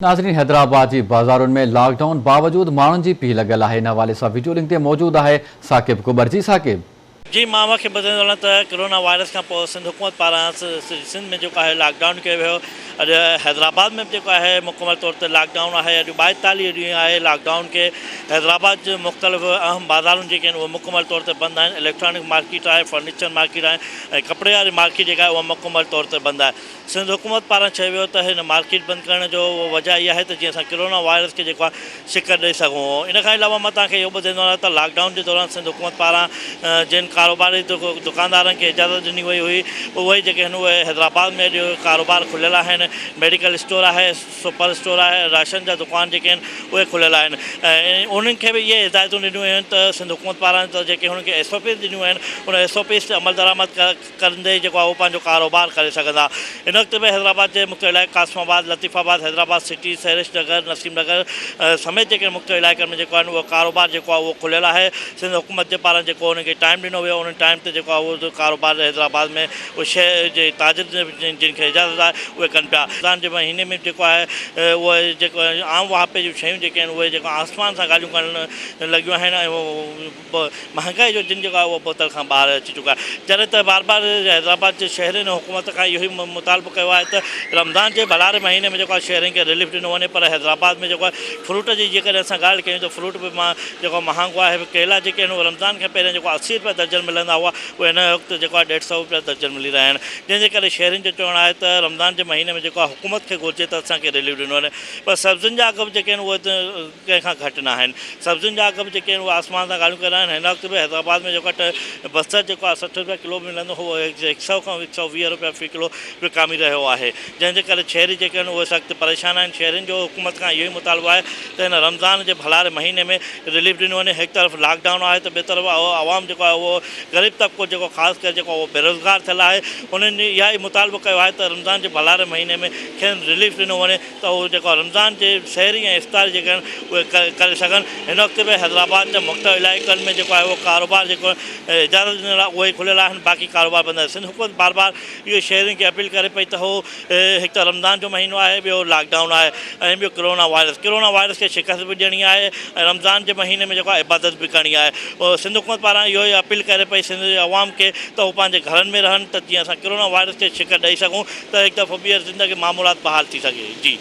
नाज़रीन, हैदराबाद जी बाज़ारुनि में लॉकडाउन बावजूद माण्हुनि जी पीउ लॻियल आहे। इन हवाले सां वीडियो लिंक ते मौजूदु आहे साकिब कुबर। जी साकिब, जी मां मूंखे ॿुधाईंदो वञा त कोरोना वायरस खां पोइ सिंध हुकूमत पारां सिंध में जेको आहे लॉकडाउन कयो वियो। अॼु हैदराबाद में जेको आहे मुकमल तौर ते लॉकडाउन आहे। अॼु 42 ॾींहं आहे लॉकडाउन के। हैदराबाद जो मुख़्तलिफ़ अहम बाज़ारुनि जेके आहिनि उहे मुकमल तौर ते बंदि आहिनि। इलेक्ट्रॉनिक मार्केट आहे, फर्नीचर मार्केट आहे ऐं कपिड़े वारी मार्केट जेका आहे उहा मुकमल तौर ते बंदि आहे। सिंध हुकूमत पारां चयो वियो त हिन मार्केट बंदि करण जो वजह इहा आहे त जीअं असां कोरोना वायरस खे जेको आहे शिकस्त ॾेई सघूं। इन खां अलावा मां तव्हांखे इहो ॿुधाईंदो आहियां त लॉकडाउन जे दौरान सिंध हुकूमत पारां जिन कारोबारी दुकानदारनि खे इजाज़त ॾिनी वई हुई उहे जेके आहिनि उहे हैदराबाद में अॼु कारोबार खुलियल आहिनि। मेडिकल स्टोर आहे, सुपर स्टोर आहे, राशन जा दुकान जेके आहिनि उहे खुलियल आहिनि ऐं उन्हनि खे बि इहे हिदायतूं ॾिनियूं आहिनि त सिंध हुकूमत पारां त जेके हुननि खे SOP ॾिनियूं आहिनि उन SOP ते अमल दरामद कंदे जेको आहे उहो पंहिंजो कारोबार करे सघंदा। इन वक़्तु बि हैदराबाद जे मुख्य इलाइक़े कासमाबाद, लतीफ़ाबाद, हैदराबाद सिटी, सहरिश नगर, नसीम नगर समेत जेके मुख्य इलाइक़नि में जेको आहे उहो कारोबार जेको आहे उहो खुलियल आहे। सिंध हुकूमत जे पारां जेको उनखे टाइम ॾिनो वियो उन टाइम ते जेको आहे उहो कारोबार हैदराबाद में उहे शइ जे ताजिर जिन खे इजाज़त आहे उहे कनि पिया। रमज़ान जे महीने में जेको आहे उहे जेको आम वापे जूं शयूं जेके आहिनि उहे जेको आसमान सां ॻाल्हियूं करणु लॻियूं आहिनि ऐं उहो महांगाई जो जिन जेको आहे उहो बोतल खां ॿाहिरि अची चुका आहे। जॾहिं त बार बार हैदराबाद जे शहरनि हुकूमत खां इहो ई मुतालबो कयो आहे त रमज़ान जे भलारे महीने में जेको आहे शहरनि खे रिलीफ ॾिनो वञे। पर हैदराबाद में जेको आहे फ्रूट जी जेकॾहिं असां ॻाल्हि कयूं त फ्रूट बि मां जेको महांगो आहे। केला जेके आहिनि उहे रमज़ान खां पहिरियों जेको 80 रुपया दर्जन मिलंदा हुआ उहे हिन वक़्तु जेको आहे 150 रुपया दर्जन मिली रहिया आहिनि। जंहिंजे करे शहरनि जो चवणु आहे त रमज़ान जे महीने में जेको आहे हुकूमत खे घुरिजे त असांखे रिलीफ ॾिनो वञे। पर सब्ज़ियुनि जा अघ बि जेके आहिनि उहे कंहिंखां घटि न आहिनि। सब्ज़ियुनि जा अघ बि जेके आहिनि उहे आसमान सां ॻाल्हियूं करे आहिनि। हिन वक़्तु बि हैदराबाद में जेको आहे बसर जेको आहे 60 रुपया किलो मिलंदो हुओ 100 खां 120 रुपया फ़ी किलो विकामी रहियो आहे। जंहिंजे करे शहरी जेके आहिनि उहे सख़्तु परेशान आहिनि। शहरनि जो हुकूमत खां इहो ई मुतालबो आहे त हिन रमज़ान जे भलारे महीने में रिलीफ ॾिनो वञे। हिकु तरफ़ लॉकडाउन आहे त ॿिए तरफ़ आवाम जेको आहे उहो ग़रीब तबिको जेको ख़ासि करे जेको उहो बेरोज़गार थियल आहे उन्हनि इहा ई मुतालबो कयो आहे त रमज़ान जे भलारे महीने में खेनि रिलीफ ॾिनो वञे त उहो जेको रमज़ान जे शहरी ऐं इफ़्तारी जेके आहिनि उहे करे सघनि। हिन वक़्तु बि हैदराबाद जा मुख़्तलिफ़ इलाइक़नि में जेको आहे उहो कारोबार जेको इजाज़त ॾिनल आहे उहे खुलियल आहिनि, बाक़ी कारोबार बंदि आहे। सिंध हुकूमत बार बार इहो शहरनि खे अपील करे पई त उहो हिकु त रमज़ान जो महीनो आहे, ॿियो लॉकडाउन आहे ऐं ॿियो कोरोना वायरस खे शिकस्त बि ॾियणी आहे ऐं रमज़ान जे महीने में जेको आहे इबादत बि करणी आहे। सिंध हुकूमत पारां इहो ई अपील करे पई सिंध जे अवाम खे त उहो पंहिंजे घरनि में रहनि त जीअं असां कोरोना वायरस खे शिकस्त ॾेई सघूं त हिकु दफ़ो ॿीहर ज़िंदगी मामूलात बहाल थी सघे। जी।